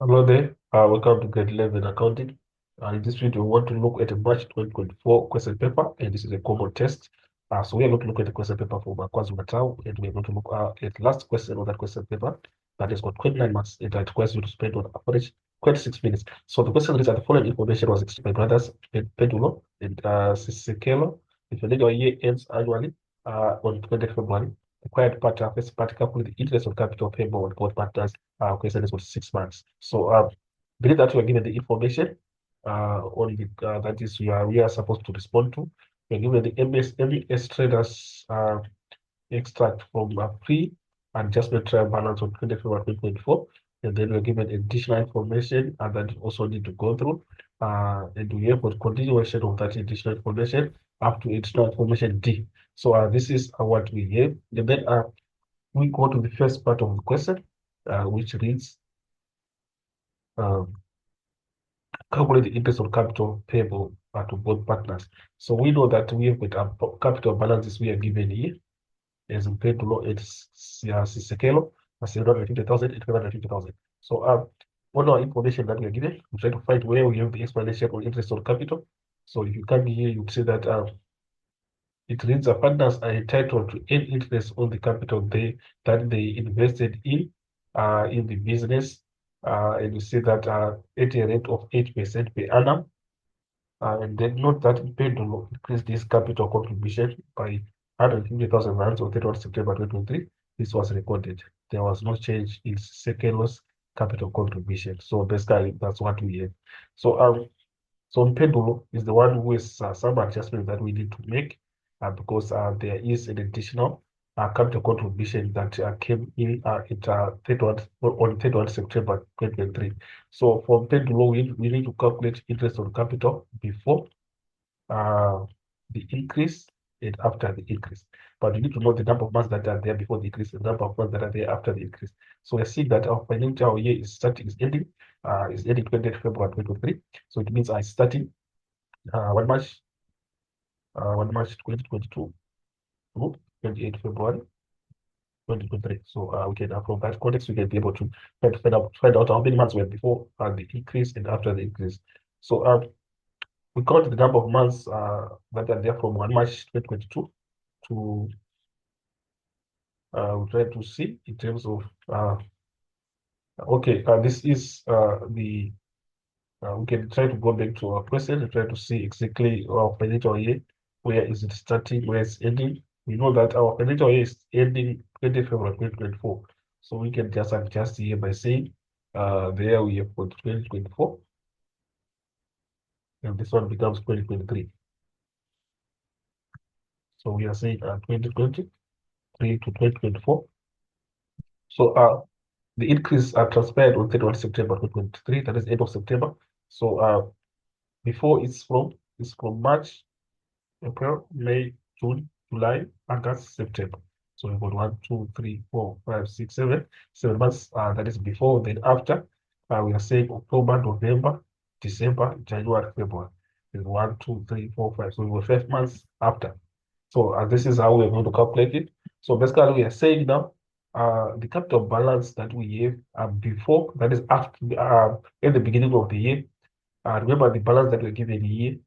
Hello there. Welcome to grade 11 accounting. In this video, we want to look at a March 2024 question paper, and this is a common test. So we are going to look at the question paper for KwaZulu Natal, and we are going to look at the last question on that question paper that has got 29 marks. It requires you to spend on average 26 minutes. So the question reads that the following information was explained by brothers Pendulo and Sisekelo. The financial year ends annually on 20th February. Required part, first part, calculate the interest on capital payable on both partners. Question is for 6 months. So believe that you are given the information on the that is we are supposed to respond to. We are given the MES traders extract from pre and adjustment trial balance on 20 February 2024. And then we're given additional information and that you also need to go through. And we have a continuation of that additional information up to additional information D. So this is what we have. And then we go to the first part of the question, which reads calculate the interest on capital payable to both partners. So we know that we have got capital balances we are given here as compared to law it's Sisekelo, 750,000 and 550,000. So on our information that we are given, we try to find where we have the explanation on interest on capital. So if you come here, you see that it reads the partners are entitled to earn interest on the capital that they invested in the business. And you see that at a rate of 8% per annum. And then note that Pendulum increased this capital contribution by 150,000 rands on 31 September 2023. This was recorded. There was no change in Sekelo's capital contribution. So basically, that's what we have. So Pendulum is the one who has some adjustment that we need to make because there is an additional capital contribution that came in at 31, on 31 September 2023. So for Pendulum, we need to calculate interest on capital before the increase and after the increase. But you need to know the number of months that are there before the increase and the number of months that are there after the increase. So we're seeing that our financial year is ending 20th February 2023. So it means I starting 1 March 2022 to 28 February 2023. So we can from that context we can be able to find out how many months were before the increase and after the increase. So we count the number of months that are there from 1 March 2022 to we try to see in terms of this is the we can try to go back to our question and try to see exactly our financial year, where is it starting, where it's ending. We know that our financial year is ending 20 February 2024. So we can just adjust here by saying there we have got 2024 and this one becomes 2023. So we are saying 2023 to 2024. So the increase transpired on 31 September 2023, that is end of September. So before it's from March, April, May, June, July, August, September. So we've got 1, 2, 3, 4, 5, 6, 7 months. That is before. Then after, we are saying October, November, December, January, February. Is 1, 2, 3, 4, 5. So we have 5 months after. So this is how we're going to calculate it. So basically, we are saying now the capital balance that we have before, that is after at the beginning of the year. Remember the balance that we're given here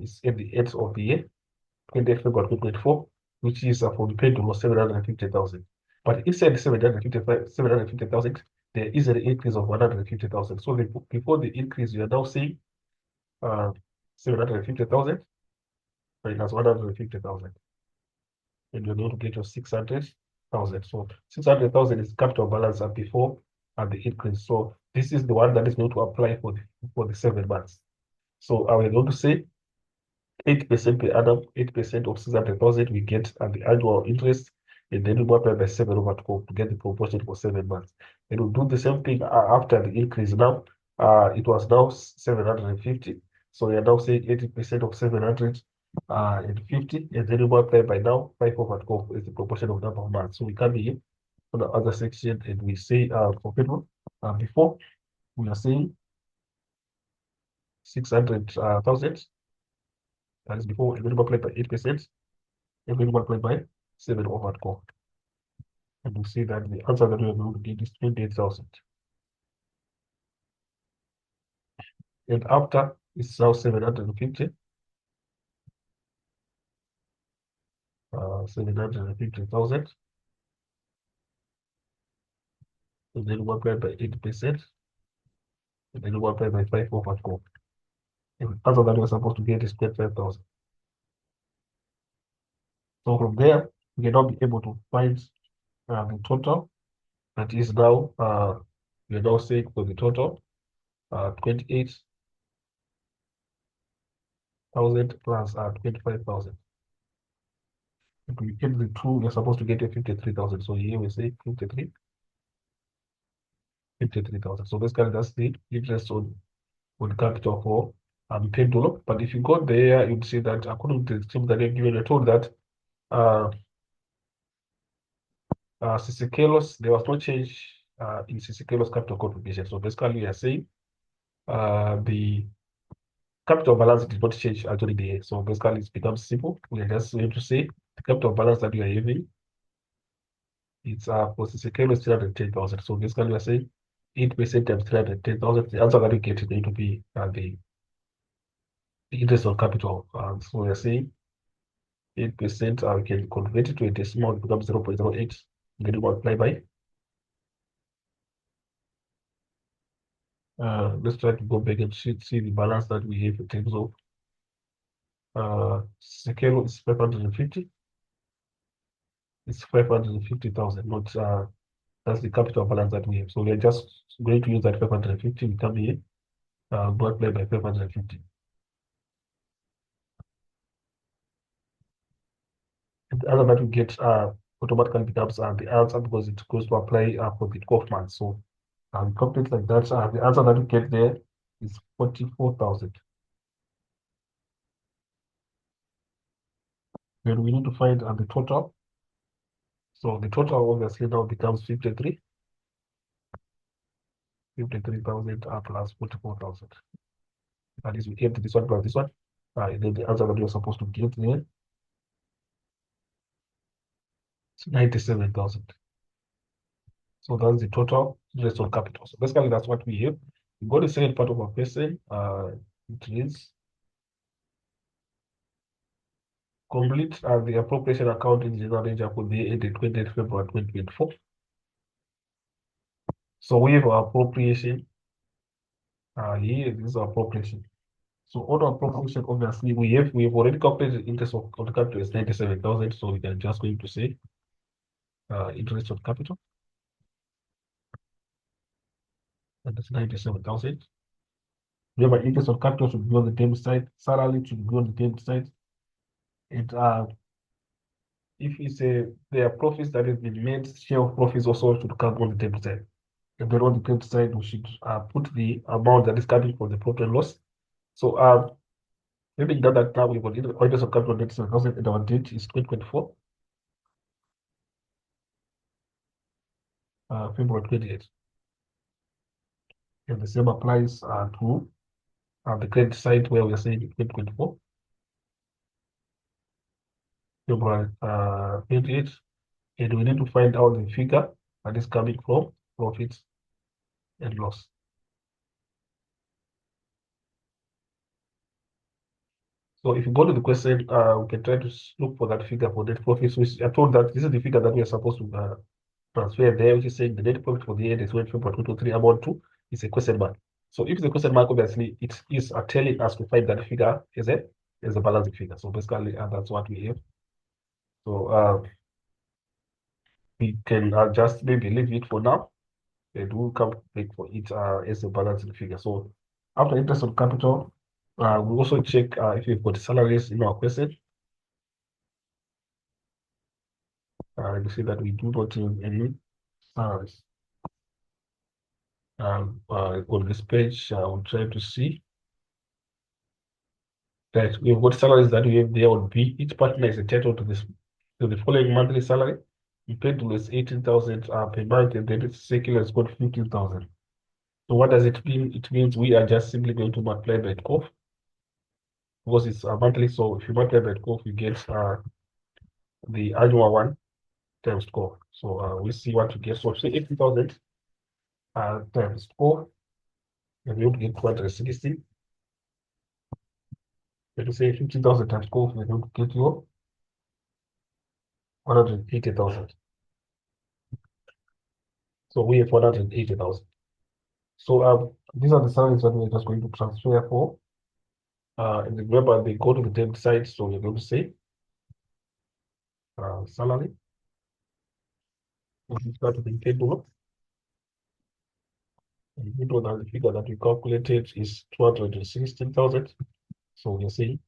is at the end of the year, 20th February 2024, which is for the pendulum 750,000. But inside the 750,000, there is an increase of 150,000. So before the increase, you are now saying 750,000 minus 150,000. And you're going to get your 600,000. So 600,000 is capital balance before the increase. So this is the one that is going to apply for the 7 months. So we're going to say 8% per annum, 8% of 600,000 we get at the annual interest, and then we multiply by 7 over 12 to get the proportion for 7 months. And we'll do the same thing after the increase now. It was now 750. So we are now saying 80% of 750, and then we multiply by now 5 over 12 is the proportion of number of months. So we come here on the other section and we say for people before we are saying 600,000. That is before, and then multiply by 8%, and then multiply by 7 over 12. And you see that the answer that we are going to get is 28,000. And after it's now 750. 750,000. And then multiply by 8%. And then multiply by 5 over 4. And after that, we're supposed to get is 25,000. So from there, we can now be able to find the total. That is now, we're now saying for the total, 28,000 plus 25,000. If we get the two, we're supposed to get a 53,000. So here we say 53,000. So basically that's the interest on capital for pendulum. But if you go there, you'd see that according to the scheme that they've given, you're told that Sisekelos, there was no change in Sisekelos capital contribution. So basically, we are saying the capital balance did not change actually there. So basically, it becomes simple. We are just going to say the capital balance that we are having, it's for Sisekelos 310,000. So basically, we are saying 8% times 310,000. The answer that we get is going to be the interest on capital. So we are saying 8%, we can convert it to a decimal, it becomes 0.08. Get it multiplied by. Let's try to go back and see the balance that we have in terms of Sekelo is 550. It's 550,000, not that's the capital balance that we have. So we are just going to use that 550. We come here, multiply by 550. And the other that we get automatically becomes the answer because it goes to apply for the 12 months. So complete like that. The answer that we get there is 44,000. Then we need to find the total. So the total obviously now becomes 53,000 plus 44,000. That is, we add this one plus this one. And then the answer that you're supposed to get there is 97,000. So that's the total interest on capital. So basically, that's what we have. We go to the second part of our question. It is complete the appropriation account in general ledger for the ended 20th February 2024. So we have our appropriation. Here, this is our appropriation. So auto appropriation, obviously, we have already calculated interest on capital is 97,000. So we can just going to say interest on capital. And that's 97,000. Remember, interest on capital should be on the debit side, salary should be on the debit side. And if it's there are profits that have been made, share of profits also should come on the debit side. And then on the credit side, we should put the amount that is coming from the profit and loss. So maybe done that now, we've got interest on capital 97,000 and our date is 2024, February 28th. And the same applies to the credit side where we are saying 2024, February 28th. And we need to find out the figure that is coming from profits and loss. So if you go to the question, we can try to look for that figure for net profits. Which I told that this is the figure that we are supposed to transfer there, which is saying the net profit for the year is 1.223 amount to is a question mark. So if it's a question mark, obviously it is telling us to find that figure as a balancing figure. So basically, that's what we have. So we can just maybe leave it for now, and we'll come back for it as a balancing figure. So after interest on capital, we also check if we've got salaries in our question. You see that we do not have any salaries. On this page, we'll try to see that we've got salaries that we have there on B. Each partner is entitled to the following monthly salary. We paid to less 18,000 per month, and then it's circular has got 15,000. So what does it mean? It means we are just simply going to multiply by 12 because it's monthly. So if you multiply by 12, you get the annual one times 12. So we see what to get. So say 18,000 times 12, and we will get 260. Let us say 50,000 times 12, we're going to get you 180,000. So we have 180,000. So these are the salaries that we're just going to transfer for. And remember, they go to the debit side, so we're going to say salary. We start with the table. And we know that the figure that we calculated is 216,000. So we're saying,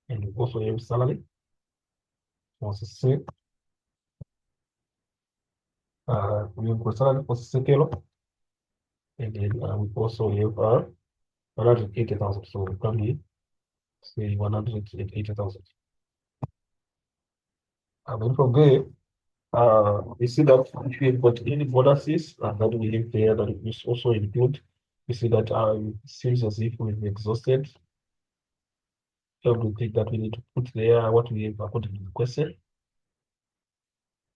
and we also have salary. Was the same. We have salary for second, and then we also have 180,000. So we come here, say 180,000. And then from there, we see that if we have got any bonuses that we have there that we also include, we see that it seems as if we've exhausted everything that we need to put there, what we have according to the question.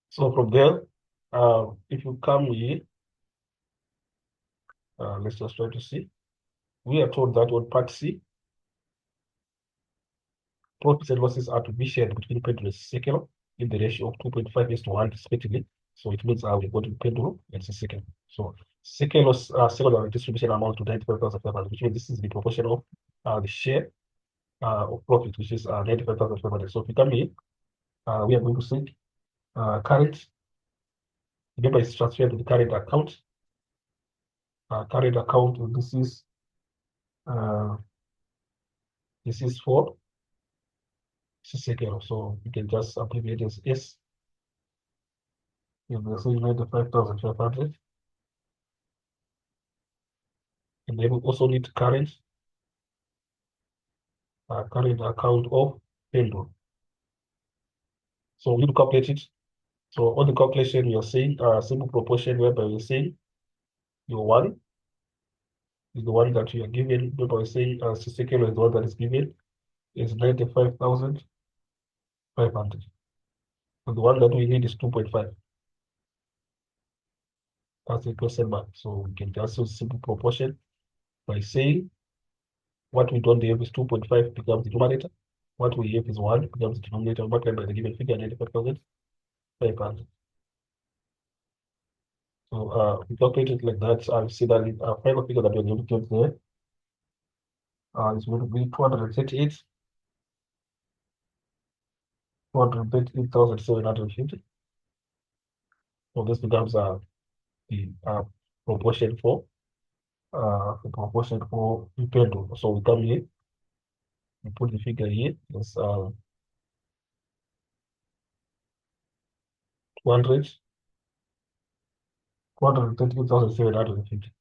So from there, if you come here, let's just try to see. We are told that on part C, profits and losses are to be shared between Pedro and Sekelo in the ratio of 2.5:1 respectively. So it means we go to Pedro and Sekelo. So Sekelo's secondary distribution amount to 95,500, which means this is the proportion of the share of profit, which is 95,500. So if we come here, we are going to say current. Remember, it's transferred to the current account. Current account. This is for Sekelo. So you can just abbreviate as S. If we're saying 95,500. And then we also need current account of payroll. So we need to calculate it. So on the calculation, you're saying simple proportion whereby you're saying your one is the one that you are given. Whereby you're saying second is the one that is given is 95,500. So the one that we need is 2.5. That's a question mark. So we can just use simple proportion by saying what we don't have is 2.5 becomes the numerator. What we have is 1 becomes the denominator multiplied by the given figure 95,500. So we calculate it like that. I see that our final figure that we're going to get there is going to be 238,750. So this becomes the proportion for Nintendo. So we come here, we put the figure here. It's 238,750.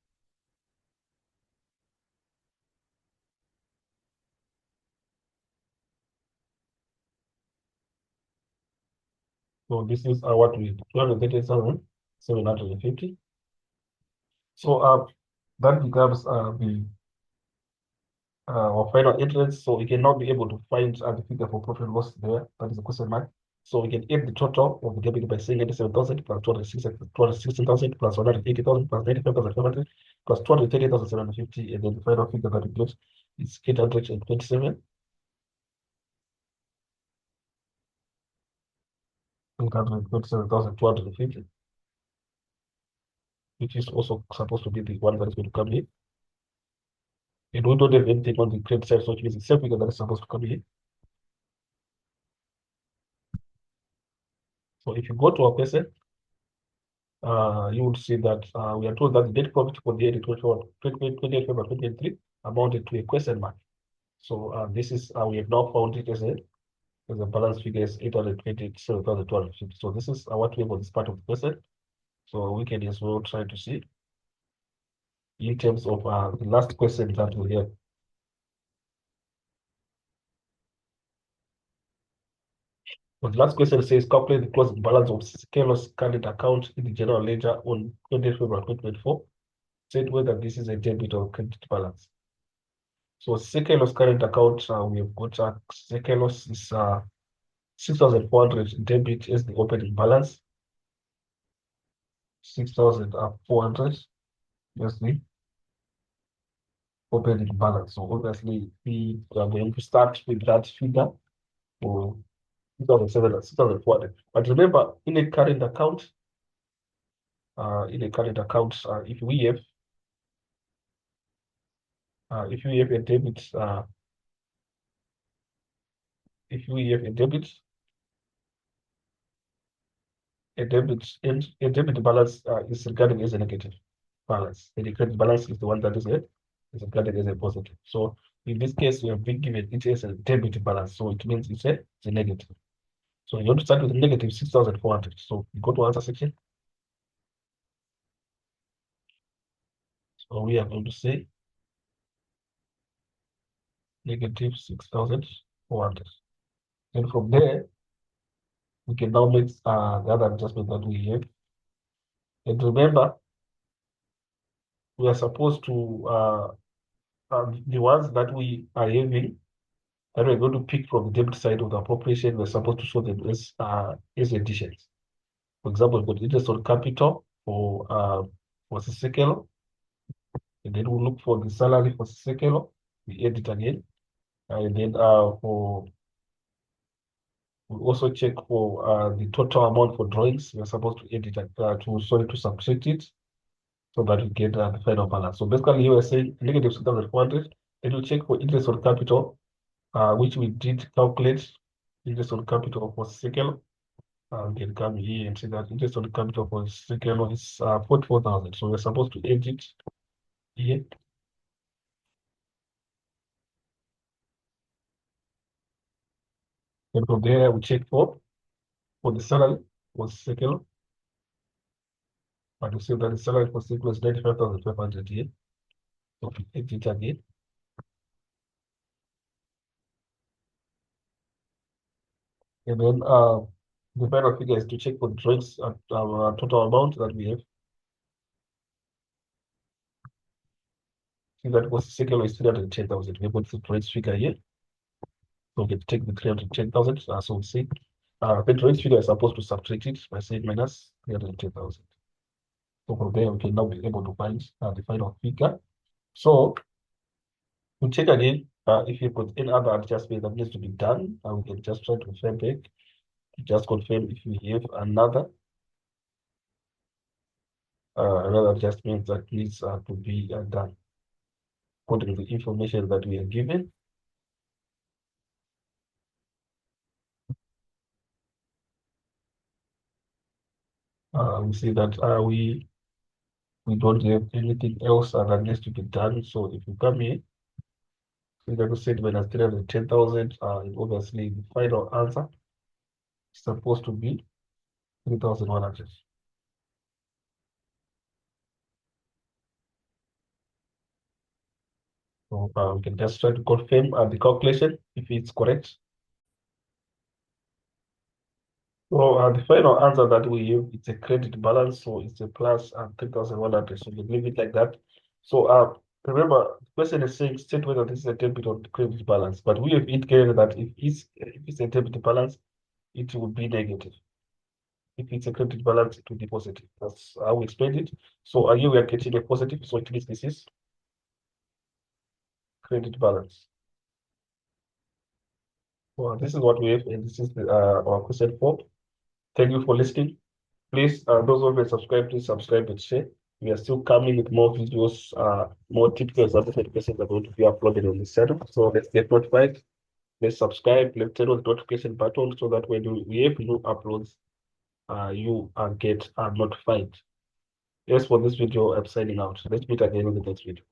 So this is what we 238,750. So that becomes the our final interest. So we can now be able to find the figure for profit and loss there. That is a question mark. So we can add the total of the debit by saying 87,000 plus 216,000 plus 180,000 plus 95,500 plus 230,750, and then the final figure that we get is 827,250, which is also supposed to be the one that is going to come here. And we don't have anything on the credit side, so it means the same figure that is supposed to come here. So if you go to our question, you would see that we are told that the net profit for the year 28 February 2023 amounted to a question mark. So this is we have now found it as a balance figure is 827,250. So this is what we have on this part of the question. So we can as well try to see in terms of the last question that we have. So the last question says calculate the closing balance of Scalos current account in the general ledger on 20 February 2024. Said whether this is a debit or credit balance. So Sekelos current account, we have got Sekelos is 6,400 debit as the opening balance. 6,400 USD. operating balance. So obviously we are going to start with that figure for 2007 6,400. But remember, in a current account, if we have a debit, if we have a debit balance is regarded as a negative balance. The credit balance is the one that is regarded as a positive. So in this case, we have been given it as a debit balance. So it means it's a negative. So you want to start with negative 6,400. So you go to answer section. So we are going to say negative 6,400. And from there, we can now make the other adjustment that we have. And remember, we are supposed to, the ones that we are having, that we're going to pick from the debit side of the appropriation, we're supposed to show them as additions. For example, we've got interest on capital for Sisekelo, and then we'll look for the salary for Sisekelo, we add it again, and then we'll also check for the total amount for drawings. We're supposed to add it to subtract it, so that we get the final balance. So basically, you are saying negative 6,400. Then you check for interest on capital, which we did calculate interest on capital for Sisekelo. We can come here and see that interest on capital for Sisekelo is 44,000. So we're supposed to add it here. And from there, we check for the salary for Sisekelo. But you see that the salary for Sisekelo is 95,500 here. So we add it again. And then the final figure is to check for drawings at our total amount that we have. See that was Sisekelo is 310,000. We're going to the drawings figure here. So we can take the 310,000. So we see the drawings figure is supposed to subtract it by saying minus 310,000. So from there, we can now be able to find the final figure. So we check again if you've got any other adjustment that needs to be done. We can just try to confirm back. Just confirm if we have another adjustment that needs to be done according to the information that we are given. We see that we don't have anything else that needs to be done. So if you come here, we're going to set minus 310,000, and obviously the final answer is supposed to be 3,100. So we can just try to confirm the calculation if it's correct. So the final answer that we have, it's a credit balance, so it's a plus 3,100. So we leave it like that. So remember, the question is saying state whether this is a debit or credit balance, but we have indicated that if it's a debit balance, it will be negative. If it's a credit balance, it will be positive. That's how we explained it. So here we are getting a positive, so it means this is credit balance. Well, this is what we have, and this is our question 4. Thank you for listening. Please, those who have subscribed, please subscribe and share. We are still coming with more videos, more typical examples education are going to be uploaded on this channel. So let's get notified. Let's subscribe. Let's turn on the notification button so that when we have new uploads, you get notified. As for this video, I'm signing out. Let's meet again in the next video.